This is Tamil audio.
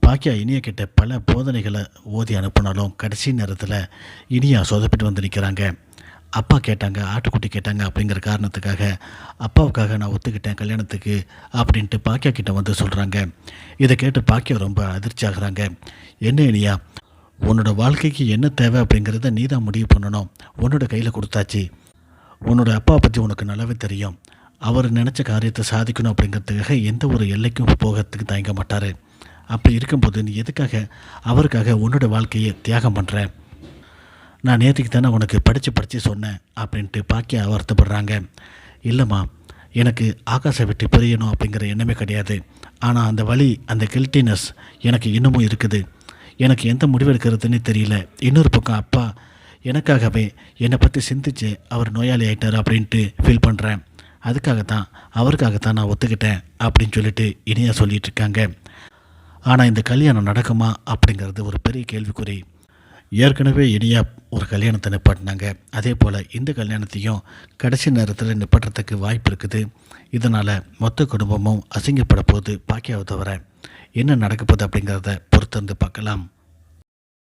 பாக்கியா இனியா கிட்ட பல போதனைகளை ஓதி அனுப்புனாலும் கடைசி நேரத்தில் இனியா சொதப்பிட்டு வந்து நிற்கிறாங்க. அப்பா கேட்டாங்க, ஆட்டுக்குட்டி கேட்டாங்க அப்படிங்கிற காரணத்துக்காக அப்பாவுக்காக நான் ஒத்துக்கிட்டேன் கல்யாணத்துக்கு அப்படின்ட்டு பாக்கியா கிட்ட வந்து சொல்கிறாங்க. இதை கேட்டு பாக்கியா ரொம்ப அதிர்ச்சி ஆகுறாங்க. என்ன இனியா, உன்னோட வாழ்க்கைக்கு என்ன தேவை அப்படிங்கிறத நீ தான் முடிவு பண்ணணும். உன்னோட கையில் கொடுத்தாச்சு. உன்னோட அப்பா பற்றி உனக்கு நல்லாவே தெரியும். அவர் நினச்ச காரியத்தை சாதிக்கணும் அப்படிங்கிறதுக்காக எந்த ஒரு எல்லைக்கும் போகிறதுக்கு தயங்க மாட்டார். அப்படி இருக்கும்போது நீ எதுக்காக அவருக்காக உன்னோட வாழ்க்கையை தியாகம் பண்ணுற? நான் நேற்றுக்கு தானே உனக்கு படித்து சொன்னேன் அப்படின்ட்டு பாக்கியா வருத்தப்படுறாங்க. இல்லைம்மா, எனக்கு ஆகாசை விட்டு பிரியணும் அப்படிங்கிற எண்ணமே கிடையாது. ஆனால் அந்த வலி, அந்த கில்ட்டினஸ் எனக்கு இன்னமும் இருக்குது. எனக்கு எந்த முடிவு எடுக்கிறதுன்னு தெரியல. இன்னொரு பக்கம் அப்பா எனக்காகவே என்னை பற்றி சிந்திச்சு அவர் நோயாளி ஆகிட்டார் அப்படின்ட்டு ஃபீல் பண்ணுறேன். அவருக்காகத்தான் நான் ஒத்துக்கிட்டேன் அப்படின்னு சொல்லிட்டு இனியா சொல்லிகிட்டு இருக்காங்க. ஆனால் இந்த கல்யாணம் நடக்குமா அப்படிங்கிறது ஒரு பெரிய கேள்விக்குறி. ஏற்கனவே இனியா ஒரு கல்யாணத்தை நிப்பாட்டினாங்க. அதே போல் இந்த கல்யாணத்தையும் கடைசி நேரத்தில் நிப்பாட்டுறதுக்கு வாய்ப்பு இருக்குது. இதனால் மொத்த குடும்பமும் அசிங்கப்பட போகுது. பாக்கியாவை தவிர என்ன நடக்க போகுது அப்படிங்கிறத பொறுத்திருந்து பார்க்கலாம்.